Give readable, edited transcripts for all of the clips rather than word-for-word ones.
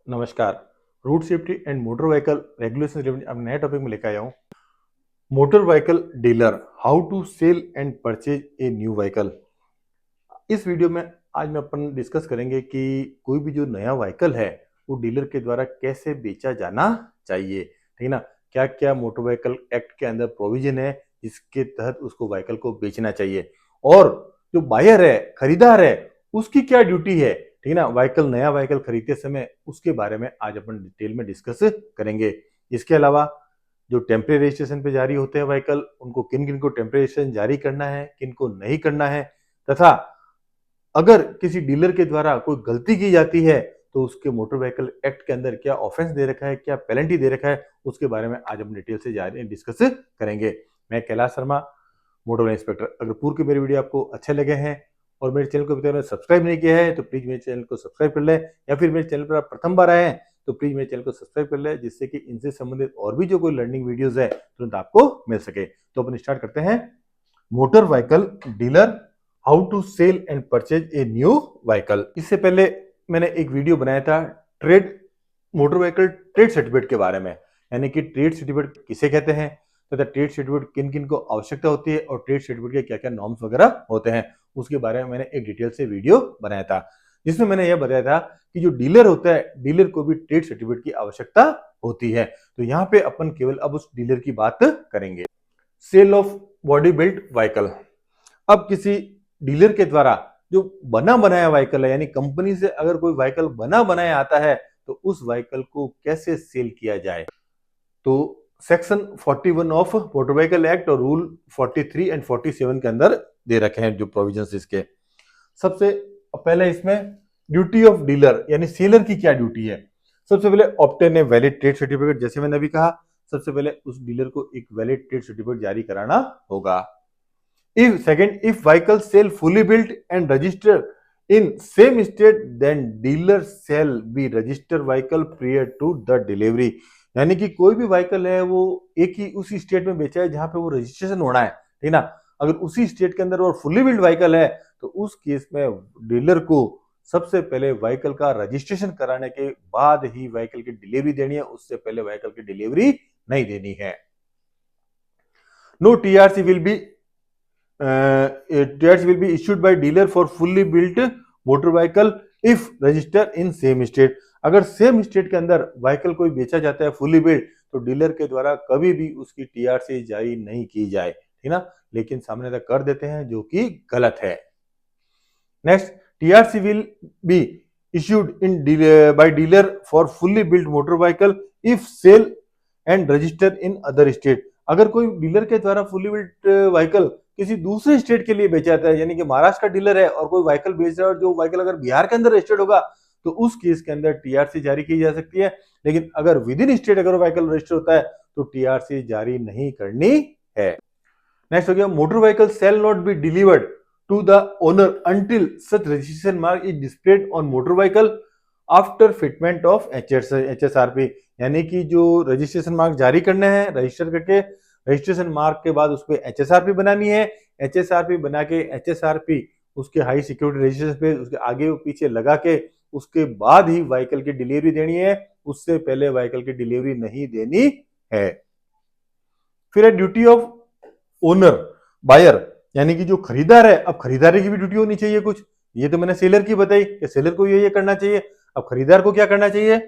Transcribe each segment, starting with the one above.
नमस्कार। Road safety and motor vehicle regulation related अब नए टॉपिक में लेकर आया हूँ। Motor vehicle dealer, how to sell and purchase a new vehicle. इस वीडियो में आज मैं अपन डिस्कस करेंगे कि कोई भी जो नया व्हीकल है वो डीलर के द्वारा कैसे बेचा जाना चाहिए, ठीक है ना। क्या क्या मोटर व्हीकल एक्ट के अंदर प्रोविजन है जिसके तहत उसको व्हीकल को बेचना चाहिए, और जो बायर है, खरीदार है, उसकी क्या ड्यूटी है, ठीक है ना। व्हीकल, नया व्हीकल खरीदते समय उसके बारे में आज अपन डिटेल में डिस्कस करेंगे। इसके अलावा जो टेम्परेरी रजिस्ट्रेशन पे जारी होते हैं व्हीकल, उनको किन किन को टेम्परेरी रजिस्ट्रेशन जारी करना है, किन को नहीं करना है, तथा अगर किसी डीलर के द्वारा कोई गलती की जाती है तो उसके मोटर व्हीकल एक्ट के अंदर क्या ऑफेंस दे रखा है, क्या पेनल्टी दे रखा है, उसके बारे में आज हम डिटेल से जारी डिस्कस करेंगे। मैं Kailash Sharma, motor vehicle inspector. अगर पूर्व के मेरे वीडियो आपको अच्छे लगे हैं और मेरे चैनल को अभी तक सब्सक्राइब नहीं किया है तो प्लीज मेरे चैनल को सब्सक्राइब कर लें, या फिर मेरे चैनल पर आप प्रथम बार आए हैं तो प्लीज मेरे चैनल को सब्सक्राइब कर लें, जिससे कि इनसे संबंधित और भी जो कोई लर्निंग वीडियोस है तुरंत आपको मिल सके। तो अपन स्टार्ट करते हैं। Motor vehicle dealer, how to sell and purchase a new vehicle. इससे पहले मैंने एक वीडियो बनाया था trade, motor vehicle trade certificate के बारे में, यानी कि ट्रेड सर्टिफिकेट किसे कहते हैं तथा ट्रेड सर्टिफिकेट किन किन को आवश्यकता होती है और ट्रेड सर्टिफिकेट के क्या क्या नॉर्म्स वगैरह होते हैं, उसके बारे में मैंने एक डिटेल से वीडियो बनाया था, जिसमें मैंने यह बताया था कि जो डीलर होता है, डीलर को भी ट्रेड सर्टिफिकेट की आवश्यकता होती है। तो यहाँ पे अपन केवल अब उस डीलर की बात करेंगे। Sale of body built vehicle. अब किसी डीलर के द्वारा जो बना बनाया व्हीकल है, यानी कंपनी से अगर कोई व्हीकल बना बनाया आता है तो उस व्हीकल को कैसे सेल किया जाए। तो section 41 of motor vehicle act और रूल 43 एंड 47 के अंदर दे रखे हैं जो प्रोविजंस इसके। सबसे पहले इसमें ड्यूटी ऑफ डीलर, यानी सेलर की क्या ड्यूटी है। सबसे पहले obtain a valid trade certificate, जैसे मैंने अभी कहा, सबसे पहले उस डीलर को एक वैलिड ट्रेड सर्टिफिकेट जारी कराना होगा। If vehicle sell fully built and registered in same state, then dealer shall be register vehicle prior to the delivery। यानी कि कोई भी व्हीकल है वो एक ही उसी स्टेट में बेचा है जहां पे वो रजिस्ट्रेशन होना है, ठीक ना। अगर उसी स्टेट के अंदर वो फुल्ली बिल्ड व्हीकल है तो उस केस में डीलर को सबसे पहले व्हीकल का रजिस्ट्रेशन कराने के बाद ही व्हीकल की डिलीवरी देनी है, उससे पहले व्हीकल की डिलीवरी नहीं देनी है। No TRC will be TRs will be issued by dealer for fully built motor vehicle if registered in same state। अगर सेम स्टेट के अंदर व्हीकल कोई बेचा जाता है फुली बिल्ड तो डीलर के द्वारा कभी भी उसकी टीआरसी जारी नहीं की जाए, ठीक ना, लेकिन सामने तक कर देते हैं, जो कि गलत है। Next, TRC will B issued in by dealer for fully built motor vehicle if sale and registered in other state। अगर कोई डीलर के द्वारा फुली बिल्ट व्हीकल किसी दूसरे स्टेट के लिए बेचा जाता है, यानी कि महाराष्ट्र का डीलर है और कोई व्हीकल बेच रहा है और जो व्हीकल अगर बिहार के अंदर रजिस्टर्ड होगा तो उस केस के अंदर टीआरसी जारी की जा सकती है। लेकिन अगर विद इन स्टेट अगर व्हीकल रजिस्टर होता है तो टीआरसी जारी नहीं करनी है। नेक्स्ट हो गया, motor vehicle shall not be delivered to the owner until such registration mark is displayed on motor vehicle after fitment of HSRP. यानी कि जो रजिस्ट्रेशन मार्क जारी करने हैं, रजिस्टर करके रजिस्ट्रेशन मार्क के बाद उस पर एचएसआरपी बनानी है। एचएसआरपी बना के एचएसआरपी उसके हाई सिक्योरिटी रजिस्ट्रेशन पे उसके आगे और पीछे लगा के उसके बाद ही व्हीकल की डिलीवरी देनी है, उससे पहले व्हीकल की डिलीवरी नहीं देनी है। फिर है ड्यूटी ऑफ ओनर बायर, यानी कि जो खरीदार है, अब खरीदारी की भी ड्यूटी होनी चाहिए कुछ। ये तो मैंने सेलर की बताई कि सेलर को ये करना चाहिए, अब खरीदार को क्या करना चाहिए।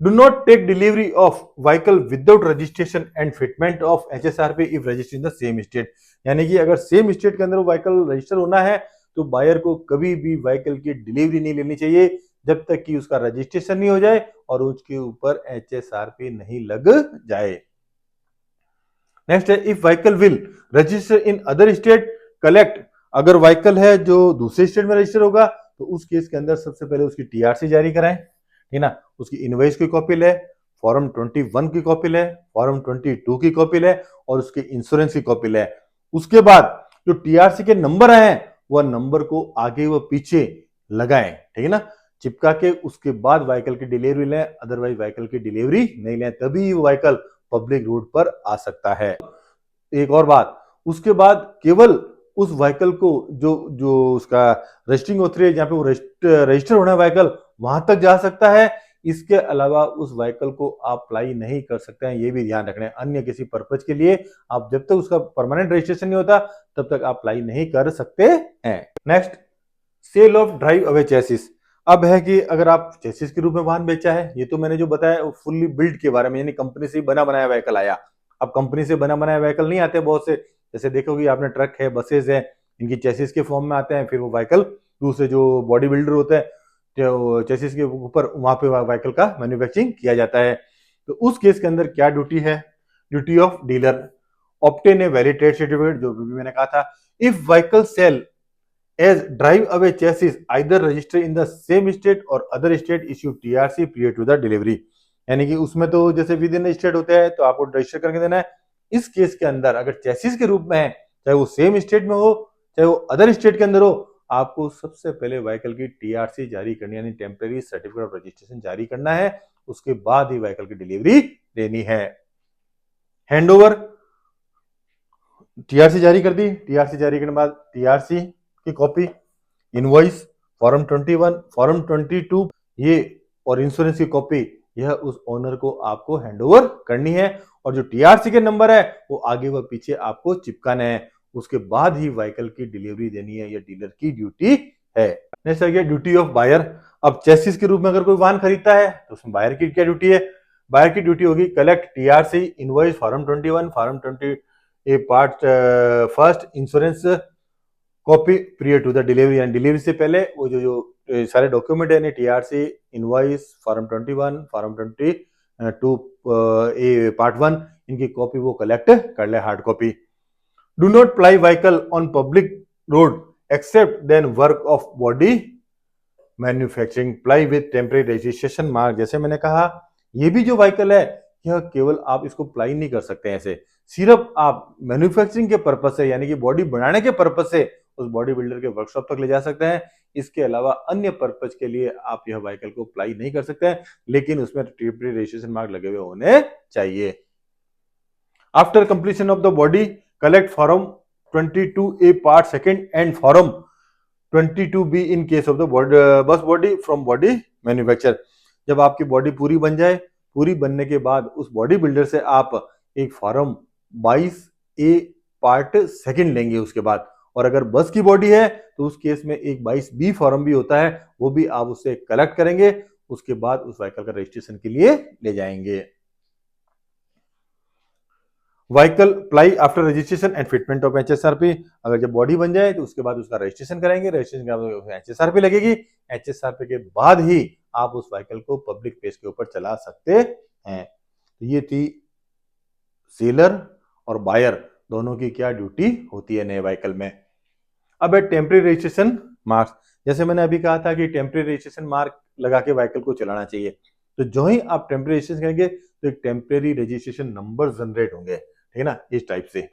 Do not take delivery of vehicle without registration and fitment of HSRP if registered in the same state। यानी कि अगर सेम स्टेट के अंदर व्हीकल रजिस्टर होना है तो बायर को कभी भी व्हीकल की डिलीवरी नहीं लेनी चाहिए जब तक कि उसका रजिस्ट्रेशन नहीं हो जाए और उसके ऊपर HSRP नहीं लग जाए। नेक्स्ट है, if vehicle will register in other state collect. अगर व्हीकल है जो दूसरे स्टेट में रजिस्टर होगा तो उस केस के अंदर सबसे पहले उसकी टीआरसी जारी कराएं, ठीक ना, उसकी इनवॉइस की कॉपी ले, फॉर्म 21 की कॉपी ले, फॉर्म 22 की कॉपी ले और उसके इंश्योरेंस की कॉपी ले। उसके बाद जो टीआरसी के नंबर आए वह नंबर को आगे व पीछे लगाएं, ठीक है ना, चिपका के। उसके बाद व्हीकल की डिलीवरी लें, अदरवाइज व्हीकल की डिलीवरी नहीं लें, तभी वो व्हीकल पब्लिक रोड पर आ सकता है। एक और बात, उसके बाद केवल उस व्हीकल को जो जो उसका रजिस्टरिंग ऑथोरिटी जहां पे वो रजिस्टर होना है व्हीकल, वहां तक जा सकता है, इसके अलावा उस व्हीकल को आप अप्लाई नहीं कर सकते हैं, ये भी ध्यान रखना है। अन्य किसी पर्पज के लिए आप जब तक उसका परमानेंट रजिस्ट्रेशन नहीं होता तब तक आप अप्लाई नहीं कर सकते हैं। Next, sale of drive away chassis. अब है कि अगर आप चेसिस के रूप में वाहन बेचा है, ये तो मैंने जो बताया वो फुल्ली बिल्ड के बारे में, यानी कंपनी से बना बनाया व्हीकल आया। अब कंपनी से बना बनाया व्हीकल नहीं आते बहुत से, जैसे देखोगे आपने ट्रक है, बसेस है, इनकी चेसिस के फॉर्म में आते हैं, फिर वो व्हीकल दूसरे जो बॉडी बिल्डर होते हैं तो चेसिस के ऊपर वहां पे व्हीकल का मैन्युफैक्चरिंग किया जाता है। तो उस केस के अंदर क्या ड्यूटी है? Duty of dealer obtain a valid trade certificate, जो भी मैंने कहा था। If vehicle sale as drive away chassis either register in the same state or other state issue TRC prior to the delivery। यानी कि उसमें तो जैसे विद इन स्टेट होते हैं तो आपको रजिस्टर करके देना है। इस केस के अंदर अगर चेसिस के रूप में है, चाहे वो सेम स्टेट में हो चाहे वो अदर स्टेट के अंदर हो, आपको सबसे पहले व्हीकल की TRC जारी करनी यानी टेम्परेरी सर्टिफिकेट ऑफ रजिस्ट्रेशन जारी करना है। उसके बाद ही व्हीकल की डिलीवरी देनी है। हैंडओवर, TRC जारी कर दी, TRC जारी करने के बाद TRC की कॉपी, इनवॉइस, फॉर्म 21, फॉर्म 22 ये और इंश्योरेंस की कॉपी, यह उस ओनर को आपको हैंडओवर करनी है। और जो TRC के नंबर है वो आगे व पीछे आपको चिपकाना है। उसके बाद ही व्हीकल की डिलीवरी देनी है, यह डीलर की ड्यूटी है। नेक्स्ट आ गया ड्यूटी ऑफ बायर। अब चेसिस के रूप में अगर कोई वाहन खरीदता है तो उसमें बायर की क्या ड्यूटी है? बायर की ड्यूटी होगी collect TRC, invoice, form 21, form 20 A part first, insurance copy prior to the delivery, यानी डिलीवरी से पहले वो जो सारे डॉक्यूमेंट है TRC, invoice, form 21, form 22 A part 1, इनकी कॉपी वो कलेक्ट कर ले, hard copy. Do not ply vehicle on public road except then work of body manufacturing ply with temporary registration mark. जैसे मैंने कहा ये भी जो व्हीकल है यह केवल आप इसको प्लाई नहीं कर सकते ऐसे, सिर्फ आप मैन्युफैक्चरिंग के पर्पज से यानी कि बॉडी बनाने के पर्पज से उस बॉडी बिल्डर के वर्कशॉप तक ले जा सकते हैं। इसके अलावा अन्य पर्पज के लिए आप यह व्हीकल को अप्लाई नहीं कर सकते हैं, लेकिन उसमें टेम्परेरी रजिस्ट्रेशन मार्क लगे हुए होने चाहिए। After completion of the body collect form 22A part second and form 22B in case of the bus body from body manufacture. जब आपकी बॉडी पूरी बन जाए, पूरी बनने के बाद उस बॉडी बिल्डर से आप एक फॉर्म 22A पार्ट सेकंड लेंगे उसके बाद। और अगर बस की बॉडी है तो उस केस में एक 22B फॉर्म भी होता है, वो भी आप उससे कलेक्ट करेंगे। उसके बाद उस व्हीकल का रजिस्ट्रेशन के लिए ले जाएंगे। Vehicle apply after registration and fitment of HSRP। अगर जब बॉडी बन जाए तो उसके बाद उसका रजिस्ट्रेशन करेंगे, रजिस्ट्रेशन के बाद HSRP लगेगी, HSRP के बाद ही आप उस व्हीकल को पब्लिक प्लेस के ऊपर चला सकते हैं। तो ये थी सेलर और बायर दोनों की क्या ड्यूटी होती है नए व्हीकल में। अब है टेम्परेरी रजिस्ट्रेशन मार्क्स। जैसे मैंने अभी कहा था कि टेम्परेरी रजिस्ट्रेशन मार्क लगा के व्हीकल को चलाना चाहिए, तो जो ही आप टेम्परेरी रजिस्ट्रेशन करेंगे तो एक टेम्परेरी रजिस्ट्रेशन नंबर जनरेट होंगे, ठीक है ना, इस टाइप से।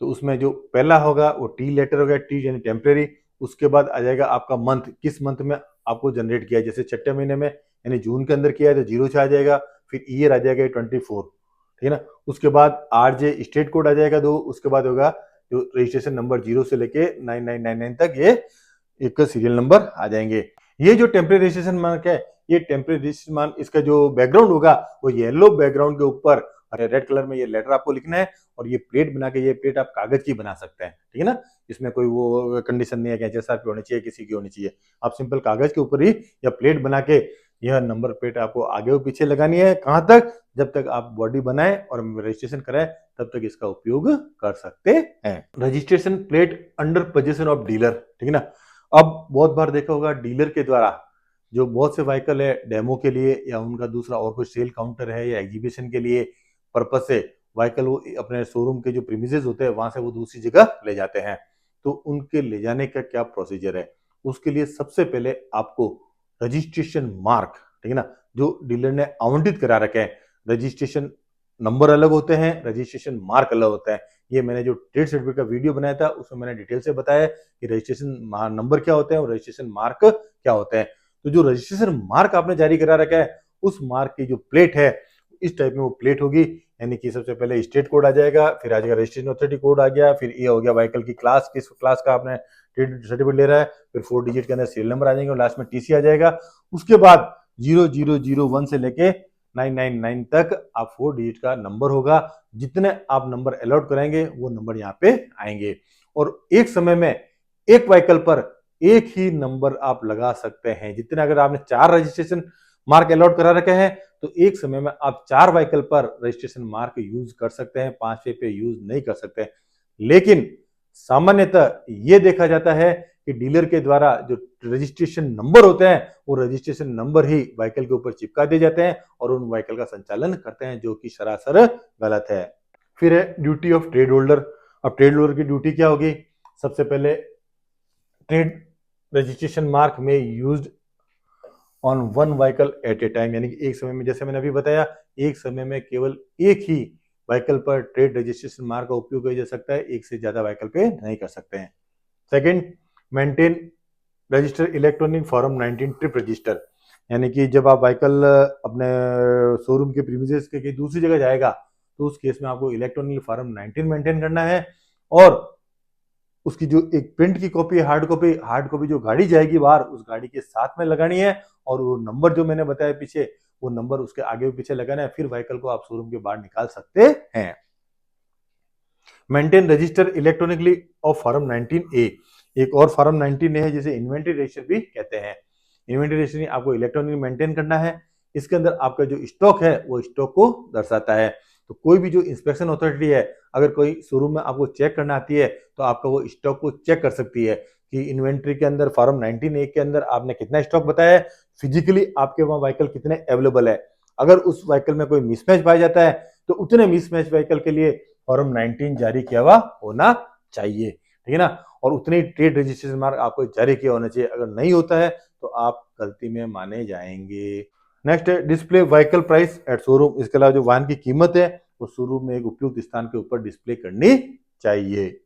तो उसमें जो पहला होगा वो T लेटर होगा, T यानी टेम्परेरी। उसके बाद आ जाएगा आपका मंथ, किस मंथ में आपको जनरेट किया है। जैसे छठे महीने में यानी जून के अंदर किया है तो 0 से आ जाएगा, फिर ईयर आ जाएगा 24, ठीक है ना। उसके बाद RJ स्टेट कोड आ जाएगा 2, उसके बाद होगा जो रजिस्ट्रेशन नंबर 0 से लेके 9999 तक ये एक सीरियल नंबर आ जाएंगे। ये जो टेम्परेरी रजिस्ट्रेशन मार्क है, ये टेम्परेरी रजिस्ट्रेशन मार्क, इसका जो बैकग्राउंड होगा वो येलो बैकग्राउंड के ऊपर रेड कलर में ये लेटर आपको लिखना है। और ये प्लेट बना के, ये प्लेट आप कागज की बना सकते हैं, ठीक है ना। इसमें कोई वो कंडीशन नहीं है कि HSRP होनी चाहिए, किसी की होनी चाहिए। आप सिंपल कागज के ऊपर ही या प्लेट बना के यह नंबर प्लेट आपको आगे और पीछे लगानी है। कहां तक? जब तक आप बॉडी बनाए और रजिस्ट्रेशन कराए तब तक इसका उपयोग कर सकते हैं। Registration plate under position of dealer, ठीक है ना। अब बहुत बार देखा होगा डीलर के द्वारा जो बहुत से व्हीकल है डेमो के लिए या उनका दूसरा और कोई सेल काउंटर है या एग्जीबिशन के लिए पर्पज से व्हीकल वो अपने शोरूम के जो प्रीमिसेस होते हैं वहां से वो दूसरी जगह ले जाते हैं। तो उनके ले जाने का क्या प्रोसीजर है? उसके लिए सबसे पहले आपको रजिस्ट्रेशन मार्क, ठीक है ना, जो डीलर ने आवंटित करा रखे हैं, रजिस्ट्रेशन नंबर अलग होते हैं, रजिस्ट्रेशन मार्क अलग होता है। ये मैंने जो ट्रेड सर्टिफिकेट का वीडियो बनाया था उसमें मैंने डिटेल से बताया कि रजिस्ट्रेशन नंबर क्या होते हैं और रजिस्ट्रेशन मार्क क्या होते हैं। तो जो रजिस्ट्रेशन मार्क आपने जारी करा रखा है उस मार्क की जो प्लेट है इस टाइप में वो प्लेट होगी, यानी कि सबसे पहले स्टेट कोड आ जाएगा, फिर आ जाएगा रजिस्ट्रेशन अथॉरिटी कोड आ गया, फिर ये हो गया व्हीकल की क्लास, किस क्लास का आपने ट्रेड सर्टिफिकेट ले रहा है, फिर 4 डिजिट के अंदर सीरियल नंबर आ जाएंगे और लास्ट में TC आ जाएगा। उसके बाद 0001 से लेके 999 तक आप 4 डिजिट का नंबर होगा। जितने आप नंबर अलॉट कराएंगे वो नंबर यहाँ पे आएंगे और एक समय में एक व्हीकल पर एक ही नंबर आप लगा सकते हैं। जितने अगर आपने 4 रजिस्ट्रेशन मार्क अलॉट करा रखे हैं तो एक समय में आप 4 व्हीकल पर रजिस्ट्रेशन मार्क यूज कर सकते हैं, 5वें पे यूज नहीं कर सकते। लेकिन सामान्यतः ये देखा जाता है कि डीलर के द्वारा जो रजिस्ट्रेशन नंबर होते हैं वो रजिस्ट्रेशन नंबर ही व्हीकल के ऊपर चिपका दिए जाते हैं और उन व्हीकल का संचालन करते हैं, जो कि सरासर गलत है। फिर है ड्यूटी ऑफ ट्रेड होल्डर। अब ट्रेड होल्डर की ड्यूटी क्या होगी? सबसे पहले ट्रेड रजिस्ट्रेशन मार्क में used on one vehicle eight A time, यानी कि एक समय में, जैसे मैंने अभी बताया, एक समय में केवल एक ही व्हीकल पर ट्रेड रजिस्ट्रेशन मार्क का उपयोग किया जा सकता है, एक से ज्यादा व्हीकल पे नहीं कर सकते हैं। Second, maintain register electronic form 19 trip register, यानी कि जब आप व्हीकल अपने शोरूम के प्रीमिसेस के कहीं दूसरी जगह जाएगा तो उस केस में आपको इलेक्ट्रॉनिक फॉर्म 19 मेंटेन करना है और उसकी जो एक प्रिंट की कॉपी है, हार्ड कॉपी जो गाड़ी जाएगी बाहर, उस गाड़ी के साथ में लगानी है और वो नंबर जो मैंने बताया पीछे, वो नंबर उसके आगे और पीछे लगाना है, फिर व्हीकल को आप शोरूम के बाहर निकाल सकते हैं। Maintain register electronically of form 19A, एक और फॉर्म 19A है जिसे इन्वेंट्री रजिस्टर भी कहते हैं। इन्वेंट्री रजिस्टर आपको इलेक्ट्रॉनिक मेंटेन करना है। इसके अंदर आपका जो स्टॉक है वो स्टॉक को दर्शाता है। तो कोई भी जो इंस्पेक्शन अथॉरिटी है, अगर कोई शोरूम में आपको चेक करना आती है तो आपका वो स्टॉक को चेक कर सकती है कि इन्वेंट्री के अंदर फॉर्म 19A के अंदर आपने कितना स्टॉक बताया है, फिजिकली आपके वहां व्हीकल कितने अवेलेबल है। अगर उस व्हीकल में कोई मिसमैच पाया जाता है तो उतने मिसमैच व्हीकल के लिए फॉर्म 19 जारी किया हुआ होना चाहिए, ठीक है ना। और उतने ही ट्रेड रजिस्ट्रेशन मार्क आपको जारी किया होना चाहिए। अगर नहीं होता है तो आप गलती में माने जाएंगे। नेक्स्ट है display vehicle price at showroom. इसके अलावा जो वाहन की कीमत है वो शोरूम में एक उपयुक्त स्थान के ऊपर डिस्प्ले करनी चाहिए।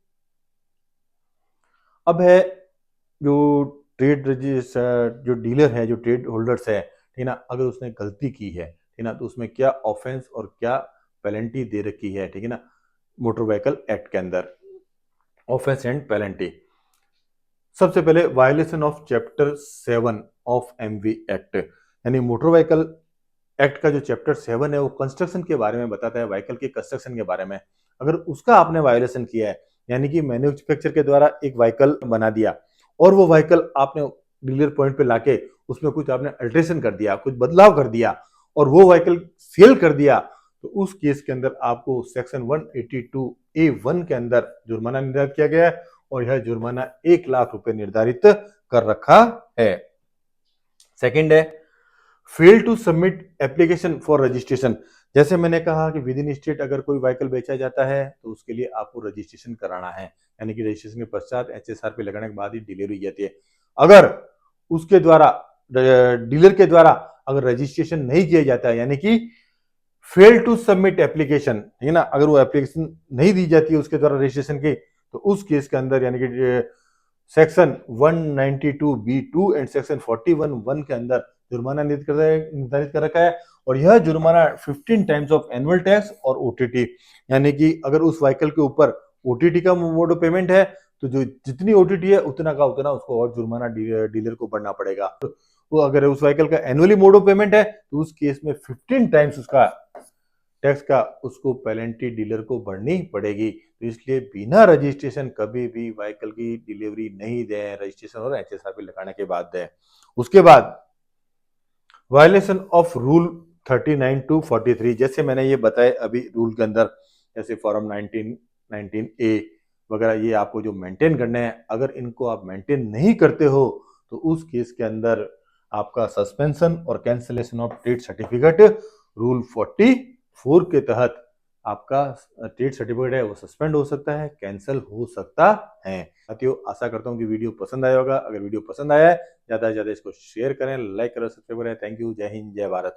अब है जो ट्रेड रजिस्टर, जो डीलर है, जो ट्रेड होल्डर्स है, ठीक है ना, अगर उसने गलती की है, ठीक है ना, तो उसमें क्या ऑफेंस और क्या पेनल्टी दे रखी है, ठीक है ना, मोटर व्हीकल एक्ट के अंदर ऑफेंस एंड पेनल्टी। सबसे पहले violation of chapter 7 of MV act, यानी मोटर व्हीकल एक्ट का जो चैप्टर 7 है वो कंस्ट्रक्शन के बारे में बताता है, व्हीकल के कंस्ट्रक्शन के बारे में। अगर उसका आपने वायलेशन किया है, यानी कि मैन्युफैक्चर के द्वारा एक व्हीकल बना दिया और वो व्हीकल आपने डीलर पॉइंट पे लाके उसमें कुछ आपने अल्ट्रेशन कर दिया, कुछ बदलाव कर दिया और वो व्हीकल सेल कर दिया, तो उस केस के अंदर आपको सेक्शन 182A1 के अंदर जुर्माना निर्धारित किया गया है और यह जुर्माना 1 लाख रुपए निर्धारित कर रखा है। सेकंड है fail to submit application for registration. जैसे मैंने कहा कि विद इन स्टेट अगर कोई व्हीकल बेचा जाता है तो उसके लिए आपको रजिस्ट्रेशन कराना है, यानी कि रजिस्ट्रेशन के पश्चात HSR पे लगाने के बाद ही डिलीवरी जाती है। अगर उसके द्वारा, डीलर के द्वारा अगर रजिस्ट्रेशन नहीं किया जाता है, यानी कि फेल टू सबमिट एप्लीकेशन, ठीक है ना, अगर वो एप्लीकेशन नहीं दी जाती है उसके द्वारा रजिस्ट्रेशन की, तो उस केस के अंदर यानी कि सेक्शन 192B2 एंड सेक्शन 41(1) के अंदर जुर्माना निर्धारित कर रखा है और यह जुर्माना 15 टाइम्स ऑफ एनुअल टैक्स और ओटीटी, यानी कि अगर उस व्हीकल के ऊपर ओटीटी का मोड ऑफ पेमेंट है तो जो जितनी ओटीटी है उतना का उतना उसको और जुर्माना डीलर को भरना पड़ेगा। तो वो अगर उस व्हीकल का एनुअली मोड ऑफ पेमेंट है तो उस केस में 15 टाइम्स उसका टैक्स का उसको पेनल्टी डीलर को भरनी पड़ेगी। तो इसलिए बिना रजिस्ट्रेशन कभी भी व्हीकल की डिलीवरी नहीं दें, रजिस्ट्रेशन और HSR पे लगाने के बाद दें। उसके बाद वायलेशन ऑफ रूल 39 टू 43, जैसे मैंने ये बताया अभी रूल के अंदर, जैसे फॉर्म 19A वगैरह ये आपको जो मेंटेन करने हैं, अगर इनको आप मेंटेन नहीं करते हो तो उस केस के अंदर आपका सस्पेंशन और cancellation of trade certificate rule 44 के तहत आपका ट्रेड सर्टिफिकेट है वो सस्पेंड हो सकता है, कैंसिल हो सकता है। साथियों, आशा करता हूँ कि वीडियो पसंद आया होगा। अगर वीडियो पसंद आया है, ज्यादा से ज्यादा इसको शेयर करें, लाइक करें, सब्सक्राइब करें। Thank you. जय हिंद, जय भारत।